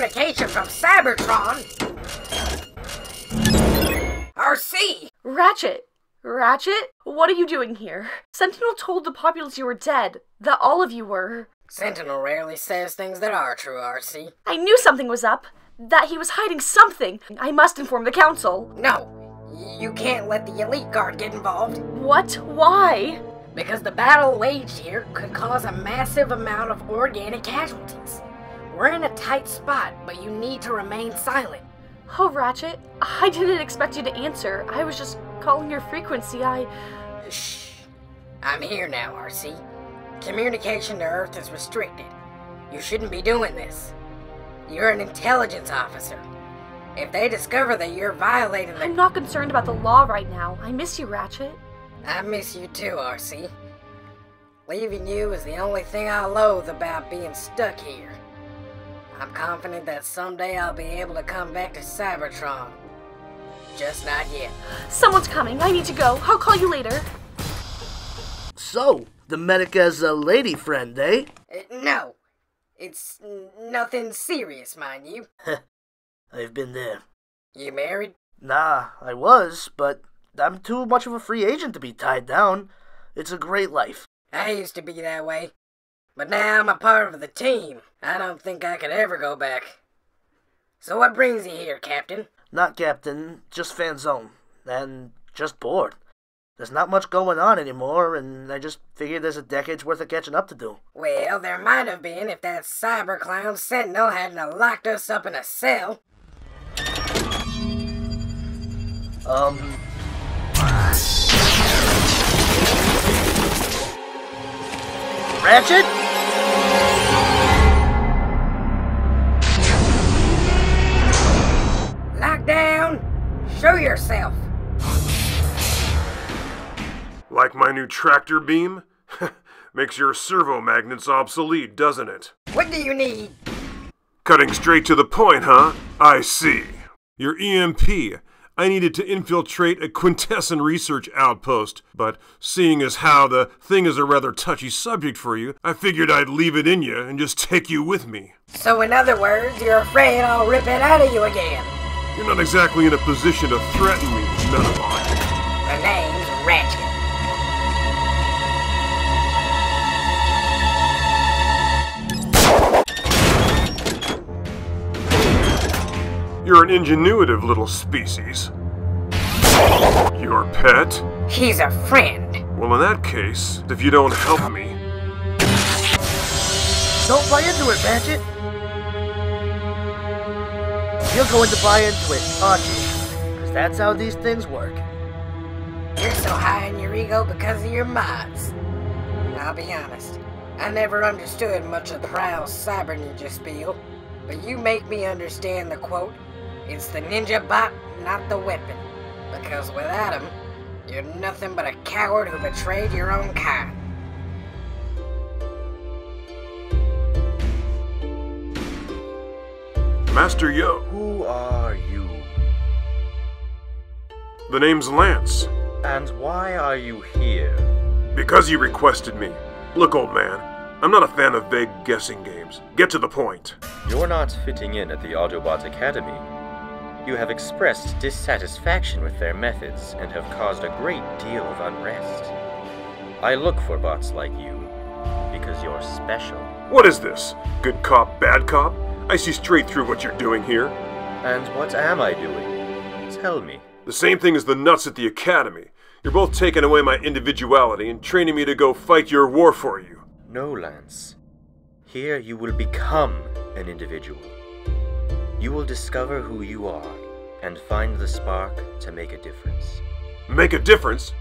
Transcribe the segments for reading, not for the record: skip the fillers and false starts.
communication from Cybertron. RC! Ratchet! Ratchet? What are you doing here? Sentinel told the populace you were dead. That all of you were. Sentinel rarely says things that are true, RC. I knew something was up. That he was hiding something. I must inform the council. No. You can't let the elite guard get involved. What? Why? Because the battle waged here could cause a massive amount of organic casualties. We're in a tight spot, but you need to remain silent. Oh, Ratchet, I didn't expect you to answer. I was just calling your frequency. Shh. I'm here now, RC. Communication to Earth is restricted. You shouldn't be doing this. You're an intelligence officer. If they discover that you're violating the... I'm not concerned about the law right now. I miss you, Ratchet. I miss you too, RC. Leaving you is the only thing I loathe about being stuck here. I'm confident that someday I'll be able to come back to Cybertron. Just not yet. Someone's coming. I need to go. I'll call you later. So, the medic has a lady friend, eh? No. It's nothing serious, mind you. I've been there. You married? Nah, I was, but I'm too much of a free agent to be tied down. It's a great life. I used to be that way. But now I'm a part of the team. I don't think I could ever go back. So what brings you here, Captain? Not Captain, just Fanzone. And just bored. There's not much going on anymore, and I just figured there's a decade's worth of catching up to do. Well, there might have been if that cyber clown Sentinel hadn't locked us up in a cell. Ratchet? Lockdown! Show yourself! Like my new tractor beam? Makes your servo magnets obsolete, doesn't it? What do you need? Cutting straight to the point, huh? I see. Your EMP. I needed to infiltrate a quintessent research outpost, but seeing as how the thing is a rather touchy subject for you, I figured I'd leave it in you and just take you with me. So in other words, you're afraid I'll rip it out of you again? You're not exactly in a position to threaten me, Nanobot. The name's Ratchet. You're an ingenuitive little species. Your pet? He's a friend. Well, in that case, if you don't help me... Don't buy into it, Ratchet. You're going to buy into it, aren't you? Because that's how these things work. You're so high in your ego because of your mods. I'll be honest, I never understood much of the proud cyber ninja spiel, but you make me understand the quote, "It's the ninja bot, not the weapon," because without him, you're nothing but a coward who betrayed your own kind. Master Yo. Who are you? The name's Lance. And why are you here? Because you requested me. Look, old man, I'm not a fan of vague guessing games. Get to the point. You're not fitting in at the Autobot Academy. You have expressed dissatisfaction with their methods and have caused a great deal of unrest. I look for bots like you because you're special. What is this? Good cop, bad cop? I see straight through what you're doing here. And what am I doing? Tell me. The same thing as the nuts at the academy. You're both taking away my individuality and training me to go fight your war for you. No, Lance. Here you will become an individual. You will discover who you are and find the spark to make a difference. Make a difference?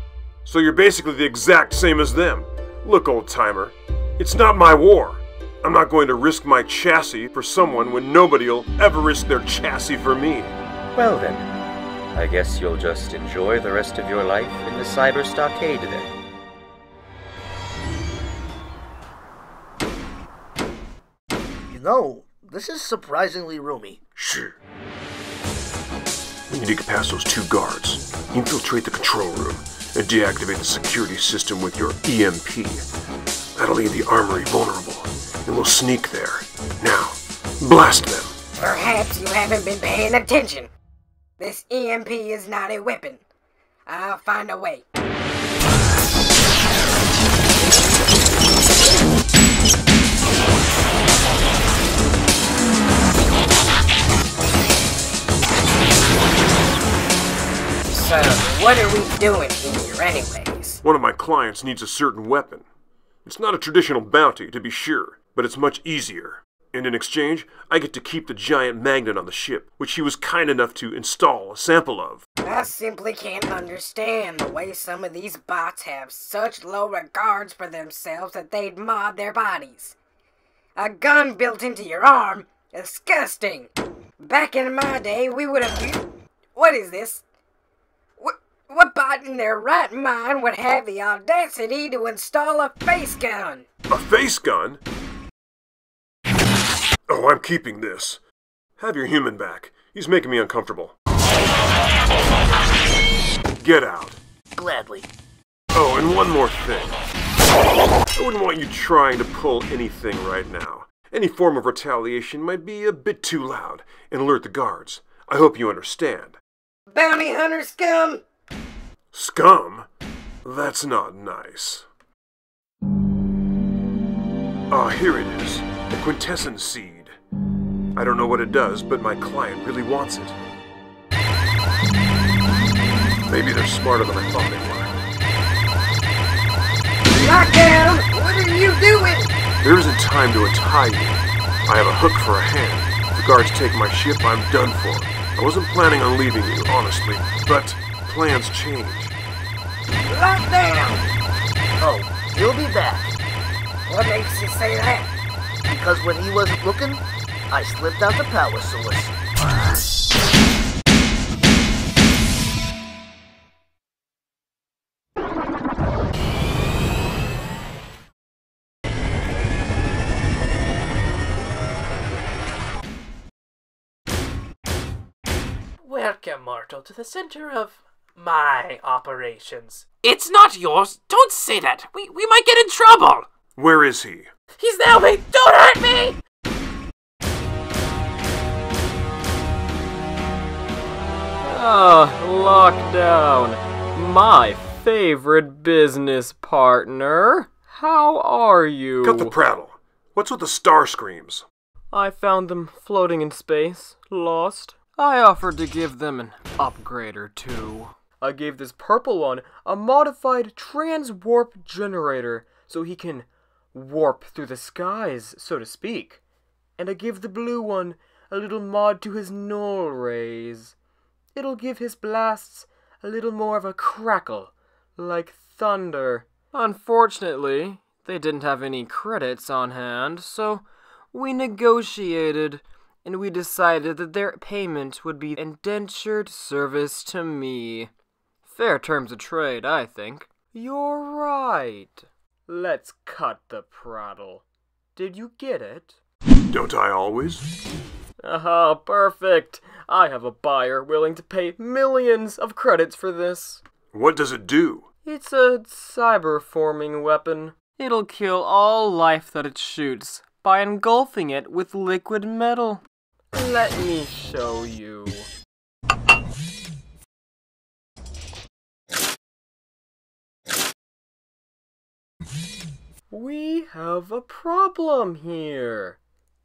So you're basically the exact same as them. Look, old-timer, it's not my war. I'm not going to risk my chassis for someone when nobody'll ever risk their chassis for me. Well then, I guess you'll just enjoy the rest of your life in the cyber stockade then. You know, this is surprisingly roomy. Sure. We need to get past those two guards, infiltrate the control room, and deactivate the security system with your EMP. That'll leave the armory vulnerable, and we'll sneak there. Now, blast them. Perhaps you haven't been paying attention. This EMP is not a weapon. I'll find a way. So, what are we doing here anyways? One of my clients needs a certain weapon. It's not a traditional bounty, to be sure, but it's much easier. And in exchange, I get to keep the giant magnet on the ship, which he was kind enough to install a sample of. I simply can't understand the way some of these bots have such low regards for themselves that they'd mod their bodies. A gun built into your arm? Disgusting! Back in my day, we would have used... What is this? What bot in their right mind would have the audacity to install a face gun? A face gun? Oh, I'm keeping this. Have your human back. He's making me uncomfortable. Get out. Gladly. Oh, and one more thing. I wouldn't want you trying to pull anything right now. Any form of retaliation might be a bit too loud and alert the guards. I hope you understand. Bounty hunter scum! Scum? That's not nice. Ah, here it is. The quintessence seed. I don't know what it does, but my client really wants it. Maybe they're smarter than I thought they were. Lockdown! What are you doing? There isn't time to untie you. I have a hook for a hand. If the guards take my ship, I'm done for. I wasn't planning on leaving you, honestly, but plans change. Lockdown! Oh, he'll be back. What makes you say that? Because when he wasn't looking, I slipped out the power source. Welcome, mortal, to the center of my operations. It's not yours. Don't say that. We might get in trouble. Where is he? He's now me. Don't hurt me. Lockdown. My favorite business partner. How are you? Cut the prattle. What's with the star screams? I found them floating in space, lost. I offered to give them an upgrade or two. I gave this purple one a modified trans-warp generator so he can warp through the skies, so to speak. And I give the blue one a little mod to his null rays. It'll give his blasts a little more of a crackle, like thunder. Unfortunately, they didn't have any credits on hand, so we negotiated, and we decided that their payment would be indentured service to me. Fair terms of trade, I think. You're right. Let's cut the prattle. Did you get it? Don't I always? Aha, perfect. I have a buyer willing to pay millions of credits for this. What does it do? It's a cyber-forming weapon. It'll kill all life that it shoots by engulfing it with liquid metal. Let me show you. We have a problem here.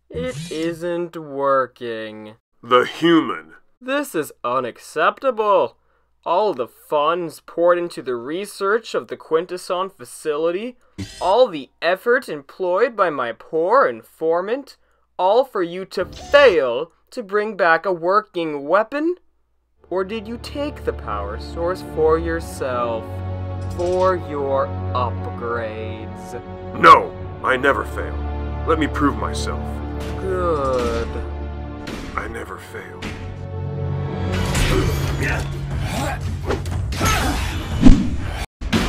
It isn't working. The human. This is unacceptable. All the funds poured into the research of the Quintesson facility, all the effort employed by my poor informant, all for you to fail to bring back a working weapon? Or did you take the power source for yourself? For your upgrades? No, I never fail. Let me prove myself. Good. I never fail.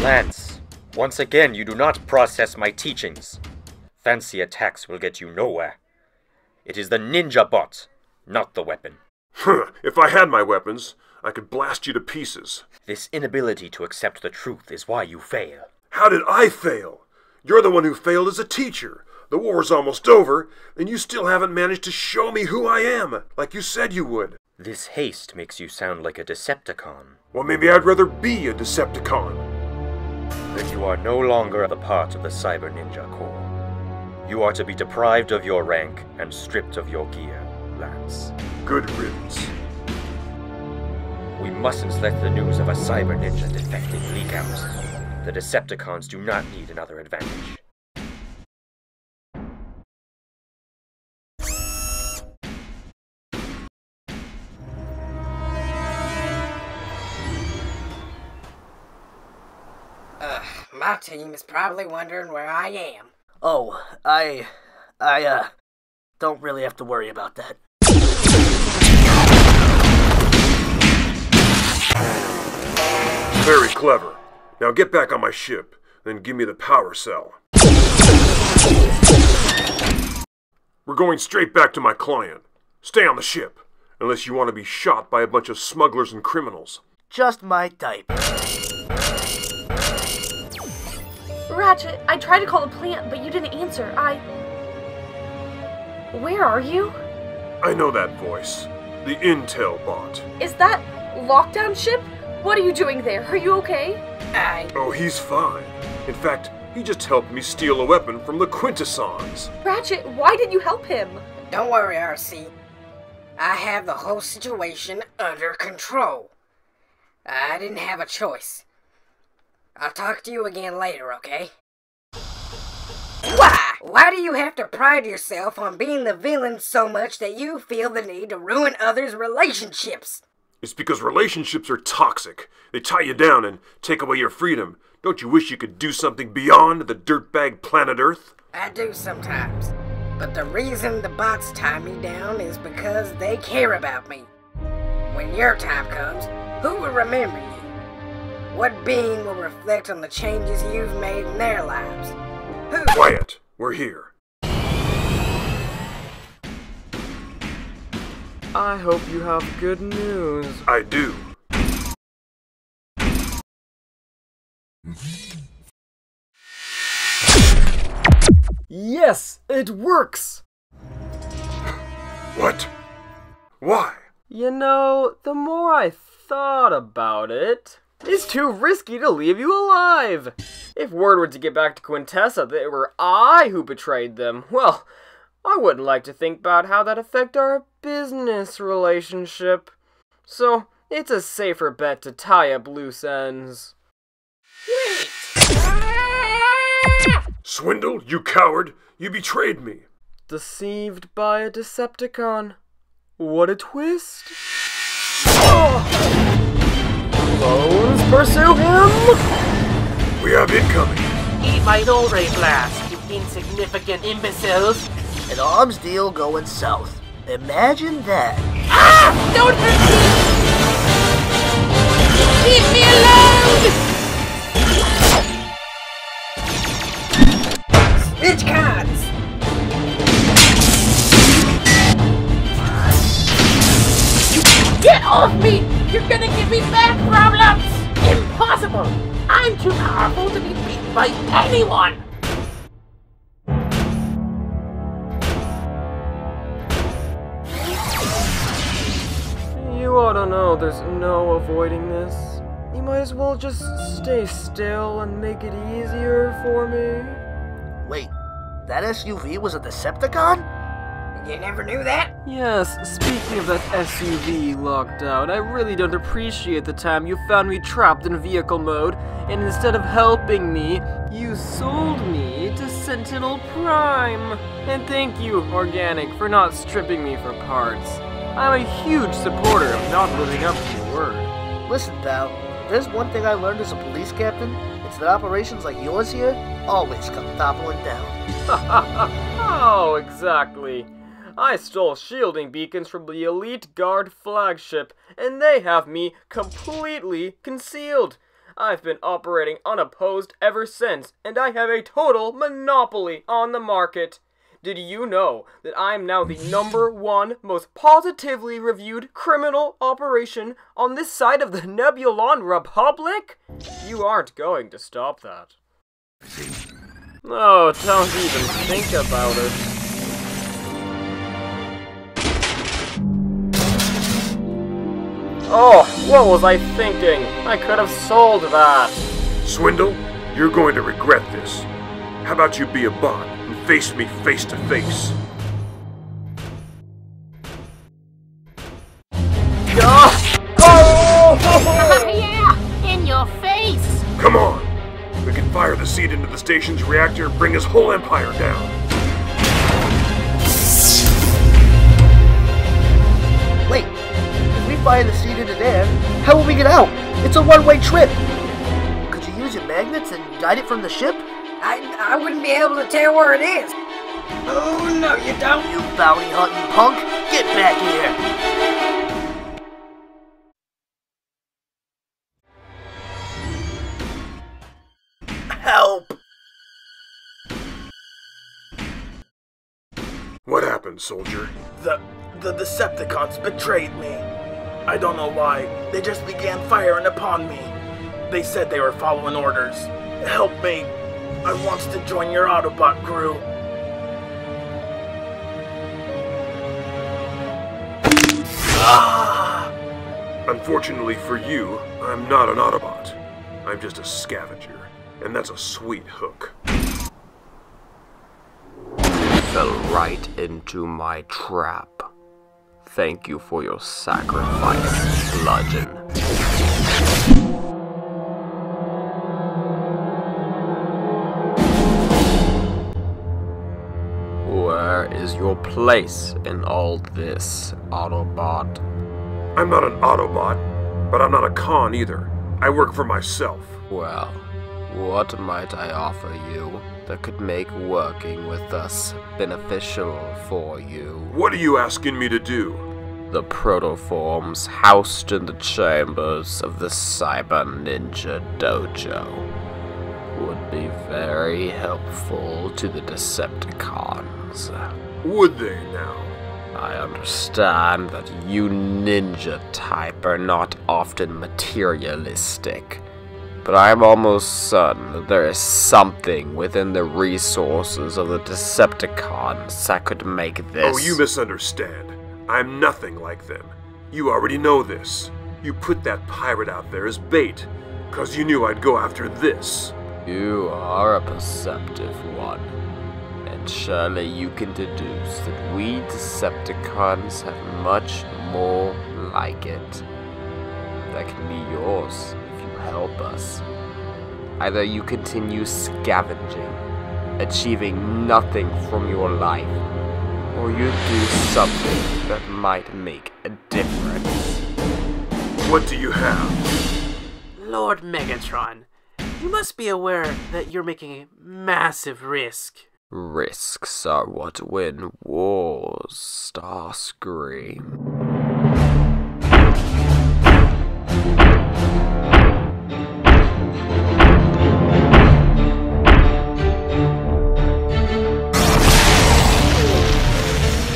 Lance, once again you do not process my teachings. Fancy attacks will get you nowhere. It is the ninja bot, not the weapon. If I had my weapons, I could blast you to pieces. This inability to accept the truth is why you fail. How did I fail? You're the one who failed as a teacher. the war's almost over, and you still haven't managed to show me who I am, like you said you would. This haste makes you sound like a Decepticon. Well, maybe I'd rather be a Decepticon. Then you are no longer a part of the Cyber Ninja Corps. You are to be deprived of your rank and stripped of your gear, Lance. Good riddance. We mustn't let the news of a Cyber Ninja defecting leak out. The Decepticons do not need another advantage. My team is probably wondering where I am. Oh, I don't really have to worry about that. Very clever. Now get back on my ship, then give me the power cell. We're going straight back to my client. Stay on the ship, unless you want to be shot by a bunch of smugglers and criminals. Just my type. Ratchet, I tried to call the plant, but you didn't answer. Where are you? I know that voice. The Intel bot. Is that lockdown ship? What are you doing there? Are you okay? Oh, he's fine. In fact, he just helped me steal a weapon from the Quintessons. Ratchet, why did you help him? Don't worry, RC. I have the whole situation under control. I didn't have a choice. I'll talk to you again later, okay? Why? Why do you have to pride yourself on being the villain so much that you feel the need to ruin others' relationships? It's because relationships are toxic. They tie you down and take away your freedom. Don't you wish you could do something beyond the dirtbag planet Earth? I do sometimes. But the reason the bots tie me down is because they care about me. When your time comes, who will remember you? What being will reflect on the changes you've made in their lives? Who? Quiet! We're here. I hope you have good news. I do. Yes, it works! What? Why? You know, the more I thought about it, it's too risky to leave you alive. If word were to get back to Quintessa that it were I who betrayed them, well, I wouldn't like to think about how that affect our business relationship. So, it's a safer bet to tie up loose ends. Wait! Swindle, you coward! You betrayed me! Deceived by a Decepticon. What a twist. Oh! Clones pursue him! We have incoming! Eat my ray blast, you insignificant imbeciles! An arms deal going south. Imagine that. Ah! Don't hurt me! Leave me alone! Bitch cons! Get off me! You're gonna give me back problems! Impossible! I'm too powerful to be beaten by anyone! You ought to know there's no avoiding this. You might as well just stay still and make it easier for me. Wait, that SUV was a Decepticon? You never knew that? Yes, speaking of that SUV locked out, I really don't appreciate the time you found me trapped in vehicle mode, and instead of helping me, you sold me to Sentinel Prime. And thank you, Organic, for not stripping me for parts. I'm a huge supporter of not living up to your word. Listen, pal, if there's one thing I learned as a police captain, it's that operations like yours here always come toppling down. Oh, exactly. I stole shielding beacons from the Elite Guard flagship, and they have me completely concealed. I've been operating unopposed ever since, and I have a total monopoly on the market. Did you know that I'm now the #1 most positively reviewed criminal operation on this side of the Nebulon Republic? You aren't going to stop that. Oh, don't even think about it. Oh, what was I thinking? I could have sold that. Swindle, you're going to regret this. How about you be a bot and face me face to face? Yeah, in your face. Come on! We can fire the seed into the station's reactor and bring his whole empire down. Wait, if we fire the seed into there, how will we get out? It's a one-way trip. Could you use your magnets and guide it from the ship? I wouldn't be able to tell where it is. Oh, no, you don't. You bounty hunting punk, get back here. Help! What happened, soldier? The Decepticons betrayed me. I don't know why. They just began firing upon me. They said they were following orders. Help me. I want to join your Autobot crew. Unfortunately for you, I'm not an Autobot. I'm just a scavenger, and that's a sweet hook. Fell right into my trap. Thank you for your sacrifice, Bludgeon. Where is your place in all this, Autobot? I'm not an Autobot, but I'm not a con either. I work for myself. Well, what might I offer you that could make working with us beneficial for you? What are you asking me to do? The protoforms housed in the chambers of the Cyber Ninja Dojo would be very helpful to the Decepticons. Would they now? I understand that you ninja type are not often materialistic, but I'm almost certain that there is something within the resources of the Decepticons that could make this— Oh, you misunderstand. I'm nothing like them. You already know this. You put that pirate out there as bait, 'cause you knew I'd go after this. You are a perceptive one, and surely you can deduce that we Decepticons have much more like it. That can be yours if you help us. Either you continue scavenging, achieving nothing from your life, or you do something that might make a difference. What do you have? Lord Megatron, you must be aware that you're making a massive risk. Risks are what win wars, Starscream.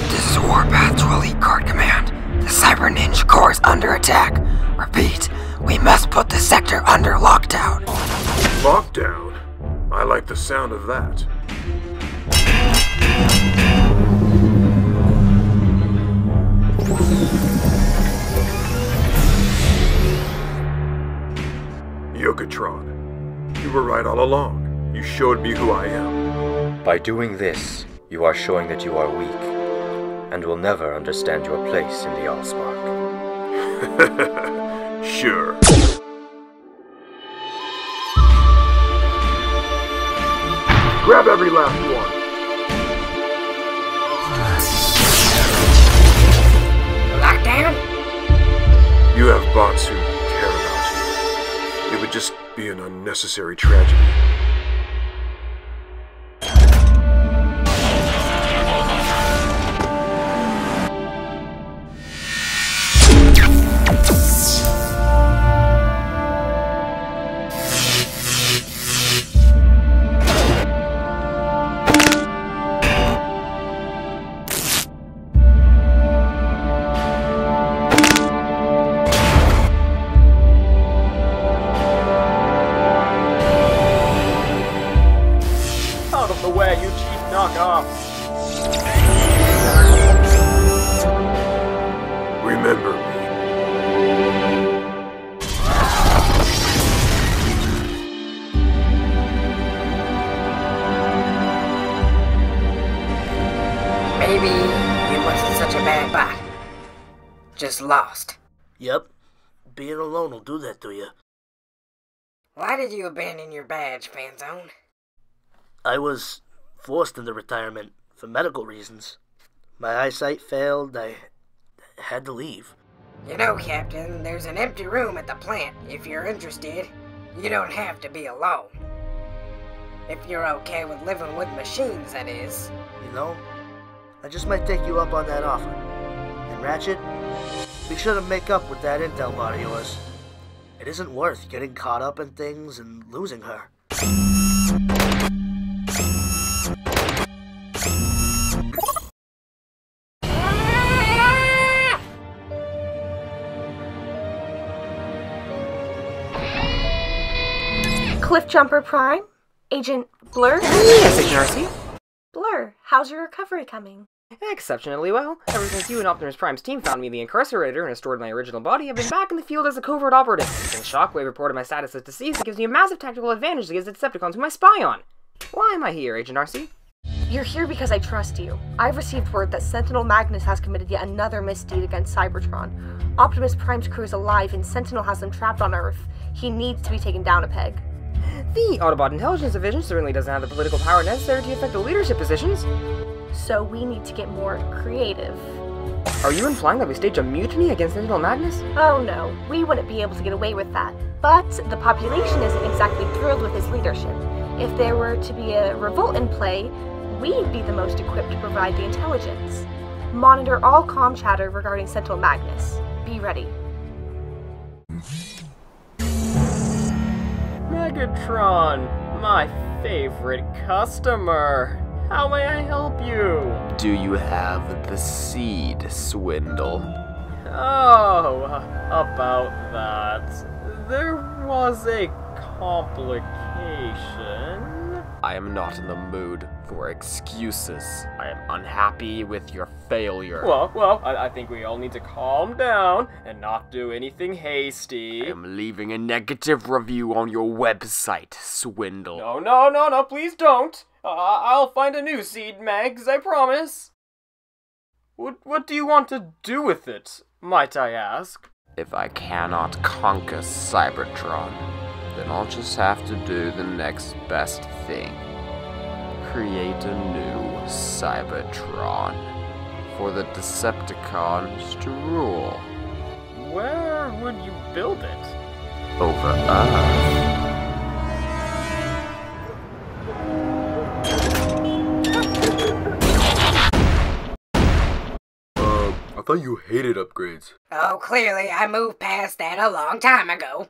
This is Warpath's Elite Guard Command. The Cyber Ninja Corps is under attack. Repeat, we must put the sector under lockdown. Lockdown? I like the sound of that. Yokotron, you were right all along. You showed me who I am. By doing this, you are showing that you are weak, and will never understand your place in the Allspark. Sure. Grab every last one. Lockdown? You have bots who care about you. It would just be an unnecessary tragedy. Remember me. Maybe it wasn't such a bad bot. Just lost. Yep. Being alone will do that to you. Why did you abandon your badge, Fanzone? I was forced into retirement for medical reasons. My eyesight failed. I had to leave. You know, Captain, there's an empty room at the plant. If you're interested, you don't have to be alone. If you're okay with living with machines, that is. You know, I just might take you up on that offer. And Ratchet, be sure to make up with that intel bot of yours. It isn't worth getting caught up in things and losing her. Cliffjumper Prime? Agent Blur? Yes, Agent Darcy. Blur, how's your recovery coming? Exceptionally well. Ever since you and Optimus Prime's team found me the incarcerator and restored my original body, I've been back in the field as a covert operative. Since Shockwave reported my status as deceased, it gives me a massive tactical advantage against the Decepticons whom I spy on. Why am I here, Agent Darcy? You're here because I trust you. I've received word that Sentinel Magnus has committed yet another misdeed against Cybertron. Optimus Prime's crew is alive and Sentinel has them trapped on Earth. He needs to be taken down a peg. The Autobot Intelligence Division certainly doesn't have the political power necessary to affect the leadership positions. So we need to get more creative. Are you implying that we stage a mutiny against Sentinel Magnus? Oh no, we wouldn't be able to get away with that. But the population isn't exactly thrilled with his leadership. If there were to be a revolt in play, we'd be the most equipped to provide the intelligence. Monitor all comm chatter regarding Sentinel Magnus. Be ready. Megatron, my favorite customer. How may I help you? Do you have the seed, Swindle? Oh, about that. There was a complication. I am not in the mood for excuses. I am unhappy with your failure. Well, I think we all need to calm down and not do anything hasty. I am leaving a negative review on your website, Swindle. No, please don't. I'll find a new seed, Mags, I promise. What do you want to do with it, might I ask? If I cannot conquer Cybertron, then I'll just have to do the next best thing. Create a new Cybertron for the Decepticons to rule. Where would you build it? Over Earth. I thought you hated upgrades. Oh, clearly I moved past that a long time ago.